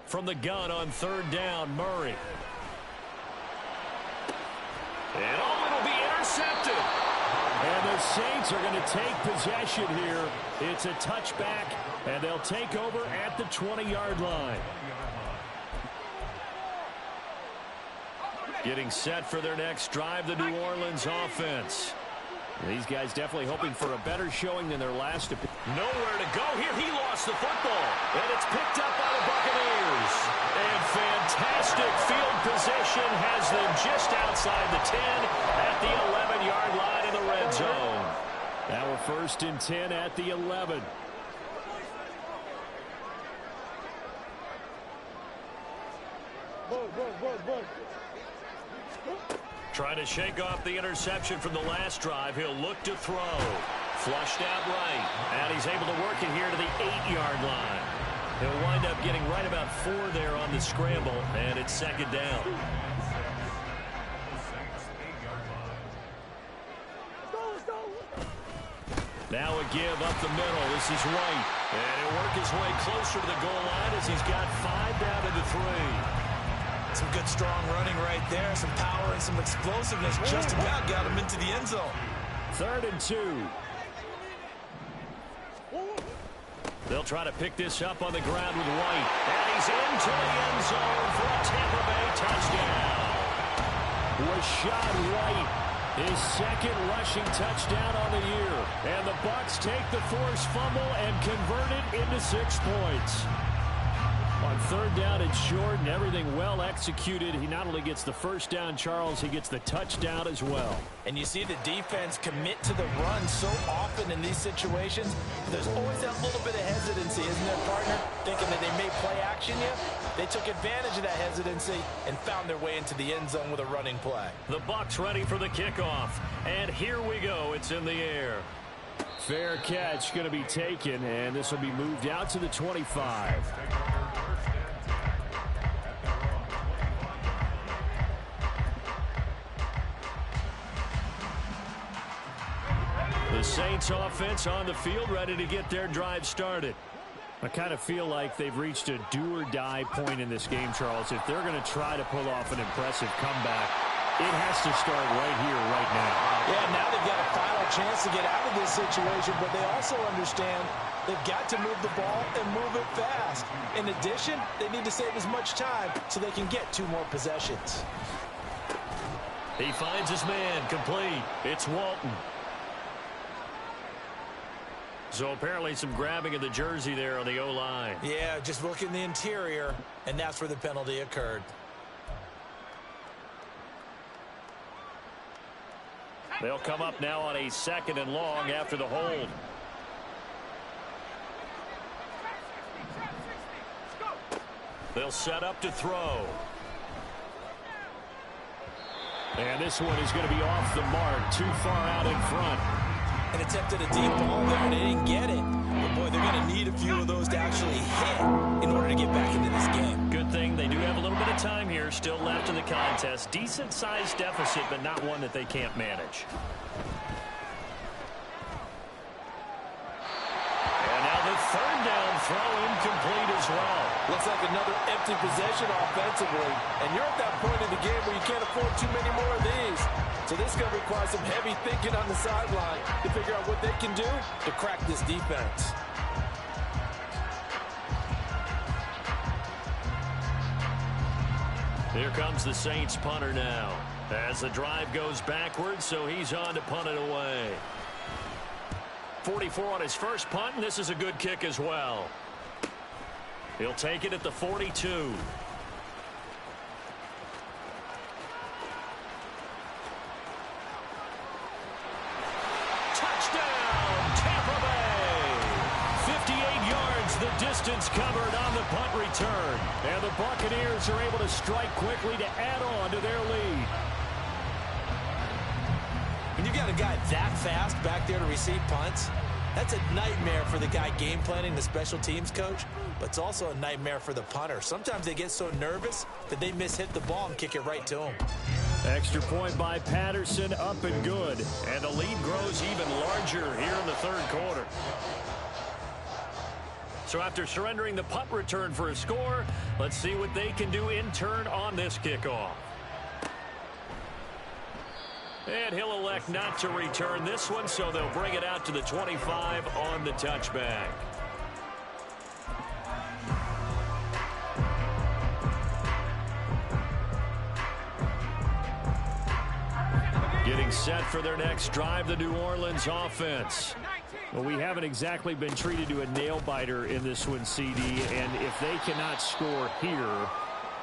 From the gun on 3rd down, Murray. And it'll be intercepted. And the Saints are going to take possession here. It's a touchback, and they'll take over at the 20-yard line. Getting set for their next drive, the New Orleans offense. These guys definitely hoping for a better showing than their last. Nowhere to go here. He lost the football, and it's picked up by the Buccaneers. And fantastic field position has them just outside the 10 at the 11-yard line in the red zone. Now we're 1st and 10 at the 11. Trying to shake off the interception from the last drive. He'll look to throw. Flushed out right. And he's able to work it here to the 8-yard line. He'll wind up getting right about 4 there on the scramble. And it's 2nd down. Now a give up the middle. This is White. And he'll work his way closer to the goal line as he's got 5 down to the 3. Some good, strong running right there. Some power and some explosiveness. Just about got him into the end zone. 3rd and 2. They'll try to pick this up on the ground with White. And he's into the end zone for a Tampa Bay touchdown. Rashad White, his 2nd rushing touchdown on the year. And the Bucs take the forced fumble and convert it into 6 points. On 3rd down and short, and everything well executed. He not only gets the first down, Charles, he gets the touchdown as well. And you see the defense commit to the run so often in these situations. There's always that little bit of hesitancy, isn't there, partner? Thinking that they may play action you. They took advantage of that hesitancy and found their way into the end zone with a running play. The Bucs ready for the kickoff. And here we go. It's in the air. Fair catch going to be taken, and this will be moved out to the 25. The The Saints offense on the field, ready to get their drive started. I kind of feel like they've reached a do-or-die point in this game, Charles. If they're going to try to pull off an impressive comeback, it has to start right here, right now. Yeah, now they've got a final chance to get out of this situation, but they also understand they've got to move the ball and move it fast. In addition, they need to save as much time so they can get 2 more possessions. He finds his man, complete. It's Walton. So apparently some grabbing of the jersey there on the O-line. Yeah, just look in the interior, and that's where the penalty occurred. They'll come up now on a 2nd and long after the hold. They'll set up to throw. And this one is going to be off the mark, too far out in front. And attempted a deep ball there, and they didn't get it. But, boy, they're going to need a few of those to actually hit in order to get back into this game. Good thing they do have a little bit of time here still left in the contest. Decent-sized deficit, but not one that they can't manage. And now the 3rd down throw incomplete as well. Looks like another empty possession offensively. And you're at that point in the game where you can't afford too many more of these. So this is going to require some heavy thinking on the sideline to figure out what they can do to crack this defense. Here comes the Saints punter now. As the drive goes backwards, so he's on to punt it away. 44 on his first punt, and this is a good kick as well. He'll take it at the 42. The distance covered on the punt return. And the Buccaneers are able to strike quickly to add on to their lead. When you've got a guy that fast back there to receive punts, that's a nightmare for the guy game planning, the special teams coach, but it's also a nightmare for the punter. Sometimes they get so nervous that they mishit the ball and kick it right to him. Extra point by Patterson, up and good. And the lead grows even larger here in the 3rd quarter. So after surrendering the punt return for a score, let's see what they can do in turn on this kickoff. And he'll elect not to return this one, so they'll bring it out to the 25 on the touchback. Getting set for their next drive, the New Orleans offense. Well, we haven't exactly been treated to a nail-biter in this one, CD, and if they cannot score here,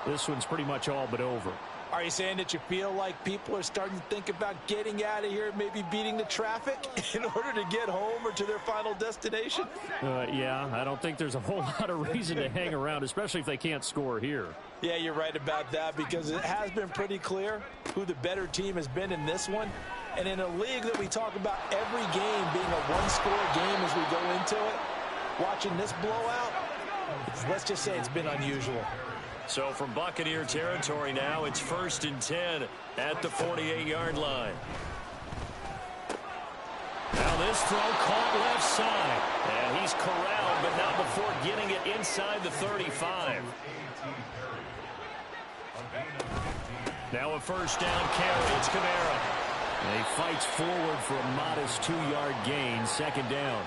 this one's pretty much all but over. Are you saying that you feel like people are starting to think about getting out of here, maybe beating the traffic in order to get home or to their final destination? Yeah, I don't think there's a whole lot of reason to hang around, especially if they can't score here. Yeah, you're right about that, because it has been pretty clear who the better team has been in this one. And in a league that we talk about every game being a one-score game as we go into it, watching this blowout, let's just say it's been unusual. So from Buccaneer territory now, it's 1st and 10 at the 48-yard line. Now this throw caught left side. And he's corralled, but not before getting it inside the 35. Now a 1st down carry. It's Kamara. And he fights forward for a modest 2-yard gain, 2nd down.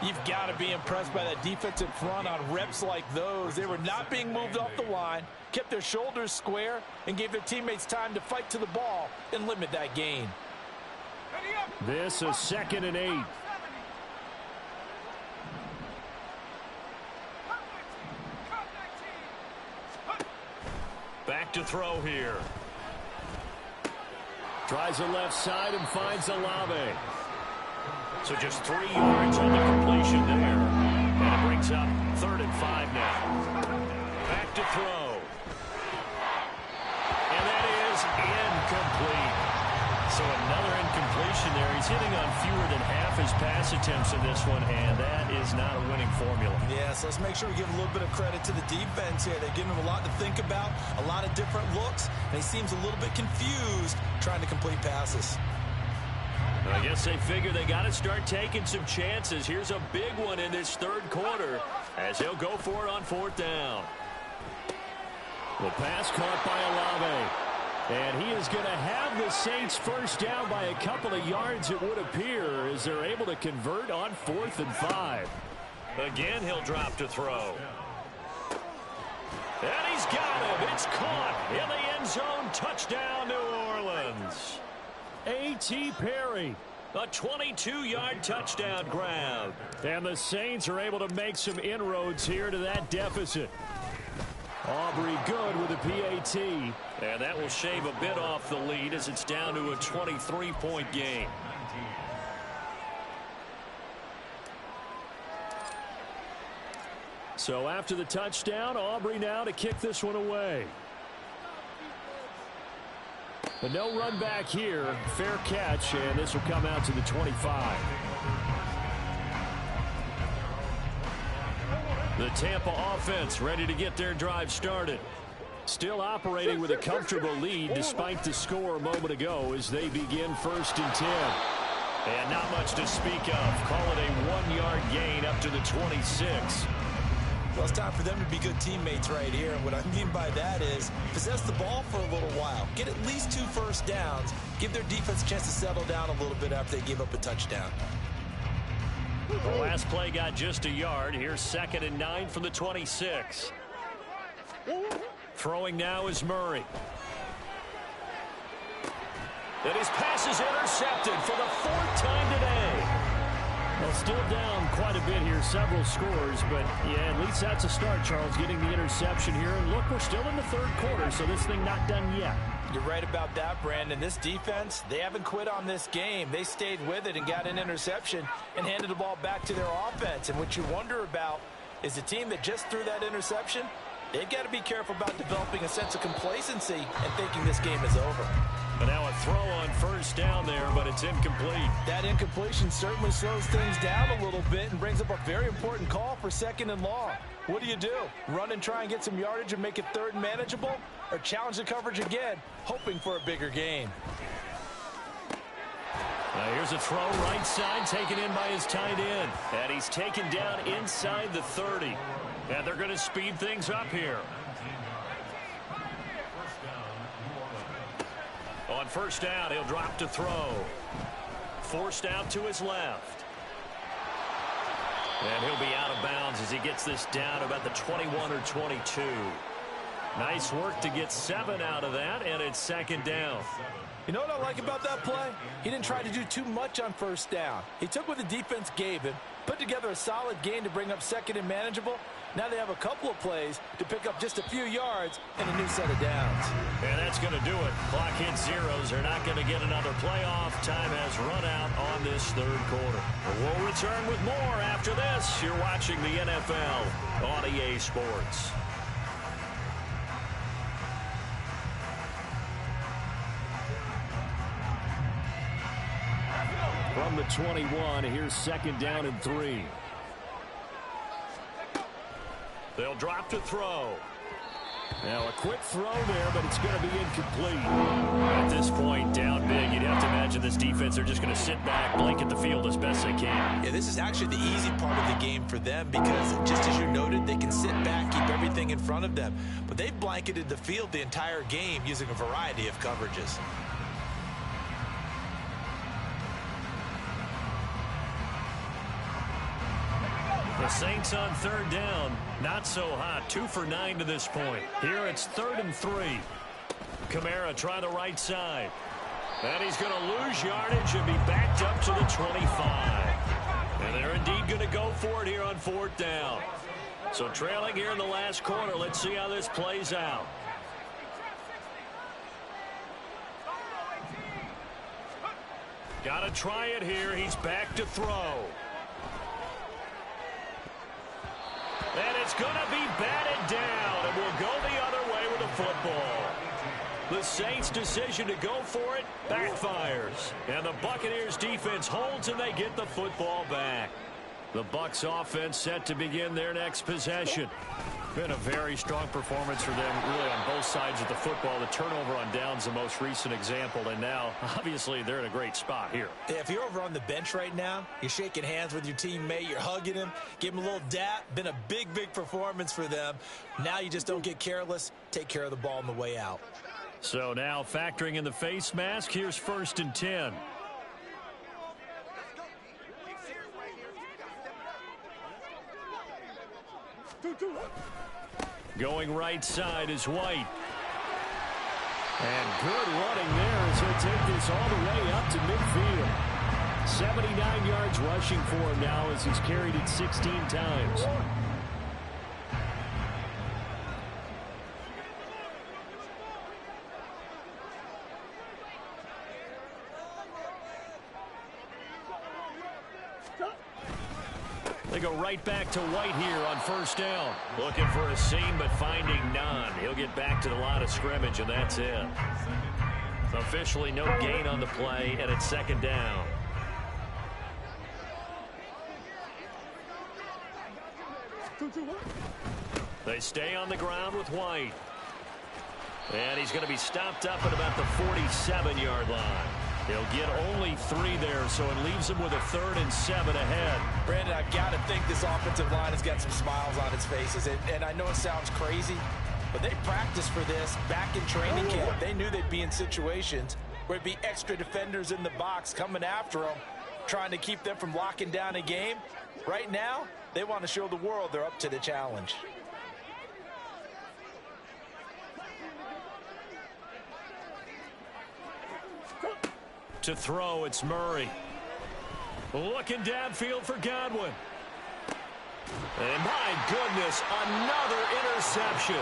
You've got to be impressed by that defensive front on reps like those. They were not being moved off the line, kept their shoulders square, and gave their teammates time to fight to the ball and limit that gain. This is 2nd and 8. Back to throw here. Tries the left side and finds Olave. So just 3 yards on the completion there. And it brings up 3rd and 5 now. Back to throw. And that is incomplete. So another incompletion there. He's hitting on fewer than half his pass attempts in this one, and that is not a winning formula. Yeah, so let's make sure we give a little bit of credit to the defense here. They've given him a lot to think about, a lot of different looks, and he seems a little bit confused trying to complete passes. I guess they figure they got to start taking some chances. Here's a big one in this third quarter as he'll go for it on fourth down. The pass caught by Olave. And he is going to have the Saints first down by a couple of yards, it would appear, as they're able to convert on 4th and 5. Again, he'll drop to throw. And he's got him. It's caught in the end zone. Touchdown, New Orleans. A.T. Perry. A 22-yard touchdown grab. And the Saints are able to make some inroads here to that deficit. Aubrey good with a PAT. And that will shave a bit off the lead as it's down to a 23-point game. So after the touchdown, Aubrey now to kick this one away. But no run back here. Fair catch, and this will come out to the 25. The Tampa offense ready to get their drive started. Still operating with a comfortable lead despite the score a moment ago as they begin 1st and 10. And not much to speak of. Call it a 1-yard gain up to the 26. Well, it's time for them to be good teammates right here. And what I mean by that is possess the ball for a little while. Get at least 2 first downs. Give their defense a chance to settle down a little bit after they give up a touchdown. The last play got just a yard. Here's 2nd and 9 from the 26. Throwing now is Murray. And his pass is intercepted for the 4th time today. Well, still down quite a bit here, several scores, but yeah, at least that's a start, Charles, getting the interception here. And look, we're still in the 3rd quarter, so this thing not done yet. You're right about that, Brandon. This defense, they haven't quit on this game. They stayed with it and got an interception and handed the ball back to their offense. And what you wonder about is the team that just threw that interception, they've got to be careful about developing a sense of complacency and thinking this game is over. But now a throw on 1st down there, but it's incomplete. That incompletion certainly slows things down a little bit and brings up a very important call for 2nd and long. What do you do? Run and try and get some yardage and make it 3rd and manageable? Or challenge the coverage again, hoping for a bigger gain? Now here's a throw right side taken in by his tight end. And he's taken down inside the 30. And they're going to speed things up here. On 1st down, he'll drop to throw. Forced out to his left. And he'll be out of bounds as he gets this down about the 21 or 22. Nice work to get 7 out of that, and it's 2nd down. You know what I like about that play? He didn't try to do too much on 1st down. He took what the defense gave him, put together a solid gain to bring up 2nd and manageable. Now they have a couple of plays to pick up just a few yards and a new set of downs. And that's going to do it. Clock hits zeros. They're not going to get another playoff. Time has run out on this 3rd quarter. We'll return with more after this. You're watching the NFL on EA Sports. From the 21, here's 2nd down and 3. They'll drop to throw. Now a quick throw there, but it's going to be incomplete. At this point, down big, you'd have to imagine this defense, they're just going to sit back, blanket the field as best they can. Yeah, this is actually the easy part of the game for them because, just as you noted, they can sit back, keep everything in front of them. But they've blanketed the field the entire game using a variety of coverages. The Saints on 3rd down, not so hot. 2 for 9 to this point. Here it's 3rd and 3. Kamara try the right side. And he's going to lose yardage and be backed up to the 25. And they're indeed going to go for it here on 4th down. So trailing here in the last quarter, let's see how this plays out. Got to try it here. He's back to throw. And it's going to be batted down, and we'll go the other way with the football. The Saints' decision to go for it backfires. And the Buccaneers' defense holds, and they get the football back. The Bucs offense set to begin their next possession. Been a very strong performance for them, really, on both sides of the football. The turnover on downs, the most recent example, and now, obviously, they're in a great spot here. Yeah, if you're over on the bench right now, you're shaking hands with your teammate, you're hugging him, give him a little dap. Been a big, big performance for them. Now you just don't get careless. Take care of the ball on the way out. So now, factoring in the face mask, here's 1st and 10. Going right side is White. And good running there as he'll take this all the way up to midfield. 79 yards rushing for him now as he's carried it 16 times. They go right back to White here on 1st down. Looking for a seam, but finding none. He'll get back to the line of scrimmage, and that's it. Officially no gain on the play, and it's 2nd down. They stay on the ground with White. And he's going to be stopped up at about the 47-yard line. He'll get only 3 there, so it leaves him with a 3rd and 7 ahead. Brandon, I've got to think this offensive line has got some smiles on its faces. And I know it sounds crazy, but they practiced for this back in training camp. They knew they'd be in situations where it'd be extra defenders in the box coming after them, trying to keep them from locking down a game. Right now, they want to show the world they're up to the challenge. To throw, it's Murray. Looking downfield for Godwin. And my goodness, another interception.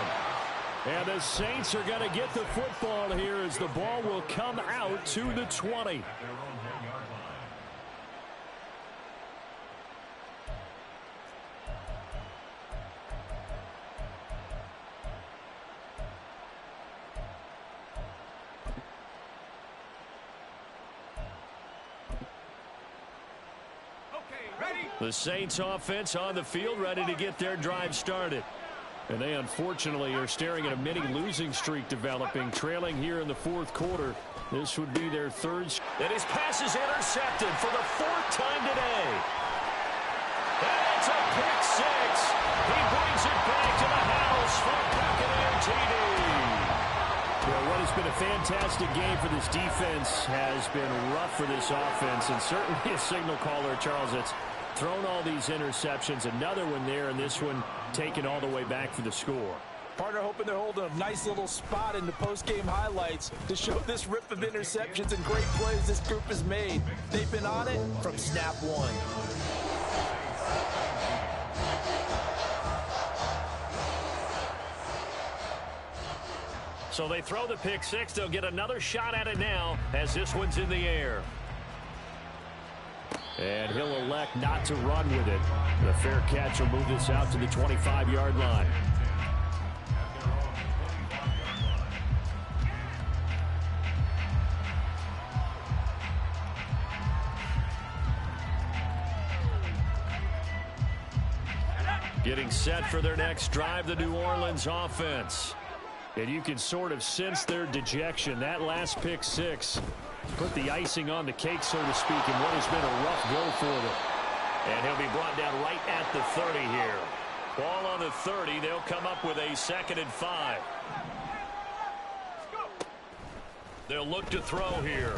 And the Saints are going to get the football here as the ball will come out to the 20. The Saints offense on the field, ready to get their drive started. And they unfortunately are staring at a mini losing streak developing, trailing here in the 4th quarter. This would be their 3rd. And his pass is intercepted for the 4th time today. And it's a pick 6. He brings it back to the house for Buccaneer TD. Well, what has been a fantastic game for this defense has been rough for this offense, and certainly a signal caller, Charles, that's thrown all these interceptions. Another one there, and this one taken all the way back for the score. Partner hoping they're holding a nice little spot in the post-game highlights to show this rip of interceptions and great plays this group has made. They've been on it from snap 1. So they throw the pick 6. They'll get another shot at it now as this one's in the air. And he'll elect not to run with it. The fair catch will move this out to the 25-yard line. Getting set for their next drive, the New Orleans offense. And you can sort of sense their dejection. That last pick 6 put the icing on the cake, so to speak, in what has been a rough go for them. And he'll be brought down right at the 30 here. Ball on the 30. They'll come up with a 2nd and 5. They'll look to throw here.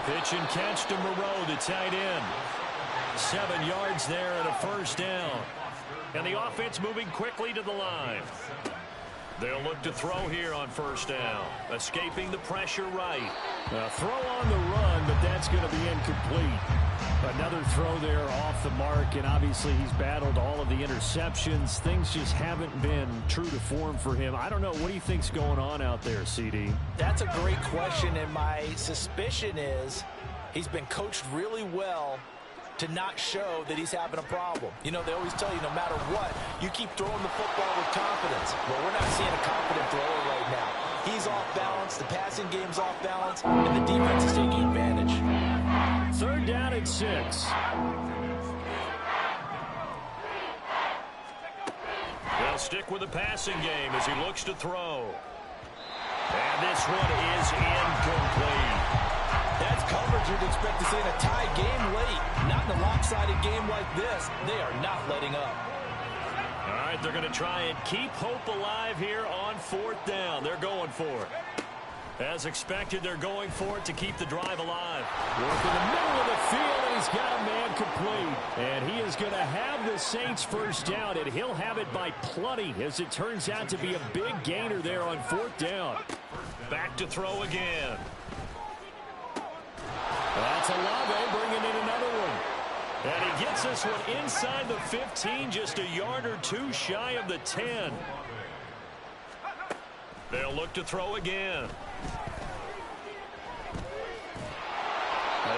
Pitch and catch to Moreau, the tight end. 7 yards there and a 1st down. And the offense moving quickly to the line. They'll look to throw here on 1st down. Escaping the pressure right. A throw on the run, but that's going to be incomplete. Another throw there off the mark, and obviously he's battled all of the interceptions. Things just haven't been true to form for him. I don't know. What do you think's going on out there, CD? That's a great question, and my suspicion is he's been coached really well to not show that he's having a problem. You know, they always tell you no matter what, you keep throwing the football with confidence. Well, we're not seeing a confident thrower right now. He's off balance, the passing game's off balance, and the defense is taking advantage. 3rd down and 6. stick with the passing game as he looks to throw. And this one is incomplete. That's coverage you'd expect to see in a tied game late. Not in a lopsided game like this. They are not letting up. All right, they're going to try and keep hope alive here on 4th down. They're going for it. As expected, they're going for it to keep the drive alive. Work in the middle of the field, and he's got a man complete. And he is going to have the Saints first down, and he'll have it by plenty, as it turns out to be a big gainer there on 4th down. Back to throw again. That's Olave bringing in another one. And he gets this one inside the 15, just a yard or two shy of the 10. They'll look to throw again.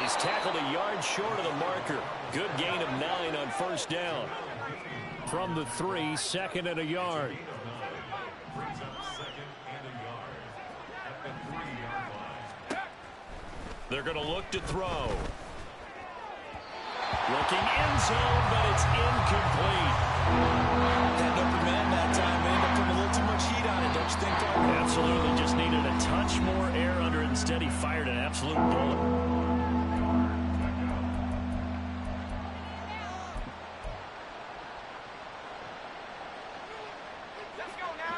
He's tackled a yard short of the marker. Good gain of 9 on 1st down. From the 3, 2nd and a yard. They're going to look to throw. Looking end zone, but it's incomplete. Had no man that time. They ended up putting a little too much heat on it, don't you think, Carter? Absolutely. Just needed a touch more air under it. Instead, he fired an absolute bullet.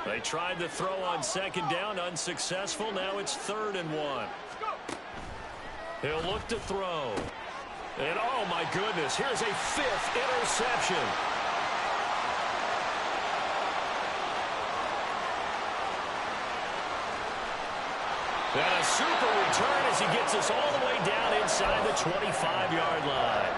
They tried to throw on 2nd down, unsuccessful. Now it's 3rd and 1. He'll look to throw. And, oh, my goodness, here's a 5th interception. And a super return as he gets us all the way down inside the 25-yard line.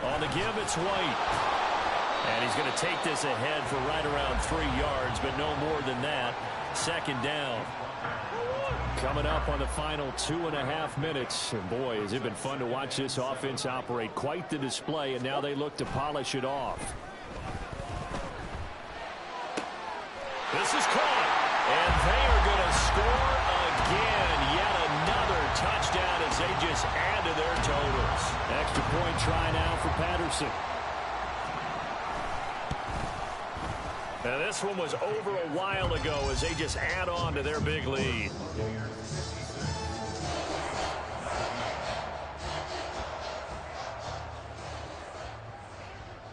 On the give, it's White. And he's going to take this ahead for right around 3 yards, but no more than that. 2nd down. Coming up on the final 2.5 minutes. And boy, has it been fun to watch this offense operate. Quite the display, and now they look to polish it off. This is caught. And they are going to score again. Yet another touchdown as they just add to their totals. Extra point try now for Patterson. Now this one was over a while ago as they just add on to their big lead.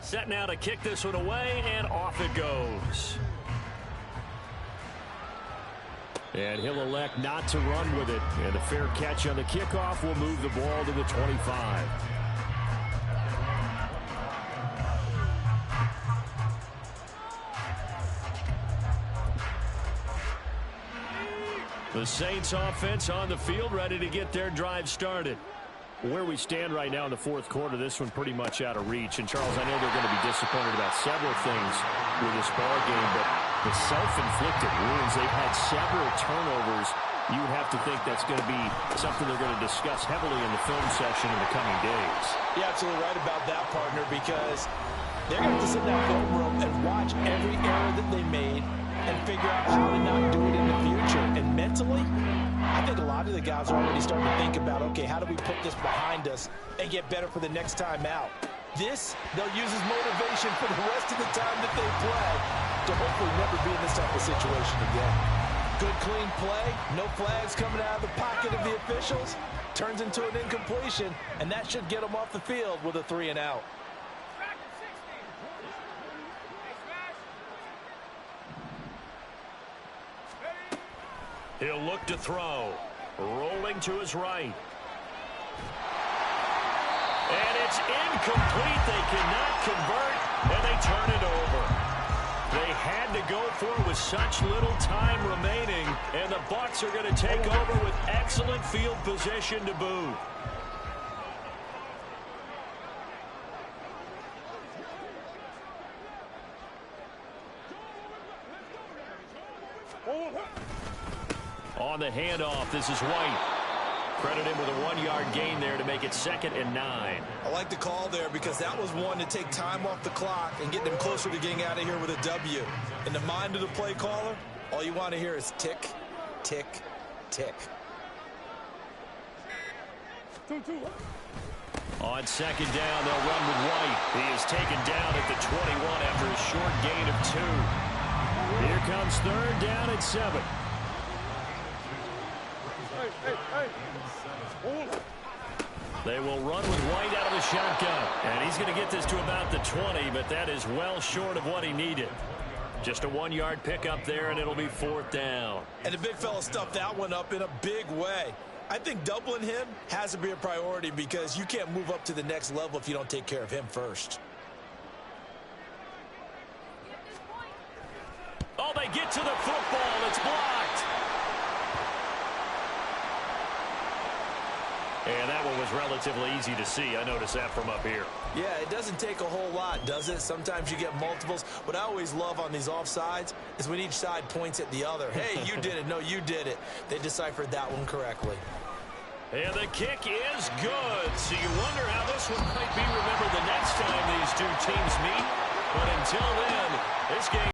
Set now to kick this one away, and off it goes. And he'll elect not to run with it. And a fair catch on the kickoff will move the ball to the 25. The Saints offense on the field, ready to get their drive started. Where we stand right now in the 4th quarter, this one pretty much out of reach. And, Charles, I know they're going to be disappointed about several things with this ball game, but the self-inflicted wounds, they've had several turnovers. You would have to think that's going to be something they're going to discuss heavily in the film session in the coming days. You're absolutely right about that, partner, because they're going to have to sit in that film room and watch every error that they made and figure out how to not do it in the future. And mentally, I think a lot of the guys are already starting to think about, okay, how do we put this behind us and get better for the next time out? This, they'll use as motivation for the rest of the time that they play to hopefully never be in this type of situation again. Good, clean play, no flags coming out of the pocket of the officials, turns into an incompletion, and that should get them off the field with a 3 and out. He'll look to throw. Rolling to his right. And it's incomplete. They cannot convert, and they turn it over. They had to go for it with such little time remaining, and the Bucs are going to take over with excellent field position to boot. On the handoff, this is White. Credit him with a 1-yard gain there to make it 2nd and 9. I like the call there because that was one to take time off the clock and get them closer to getting out of here with a W. In the mind of the play caller, all you want to hear is tick, tick, tick. On second down, they'll run with White. He is taken down at the 21 after a short gain of 2. Here comes third down at 7. They will run with White out of the shotgun. And he's going to get this to about the 20, but that is well short of what he needed. Just a 1-yard pickup there, and it'll be 4th down. And the big fella stuffed that one up in a big way. I think doubling him has to be a priority because you can't move up to the next level if you don't take care of him first. Oh, they get to the football. It's blocked. And that one was relatively easy to see. I noticed that from up here. Yeah, it doesn't take a whole lot, does it? Sometimes you get multiples. What I always love on these offsides is when each side points at the other. Hey, you did it. No, you did it. They deciphered that one correctly. And the kick is good. So you wonder how this one might be remembered the next time these two teams meet. But until then, this game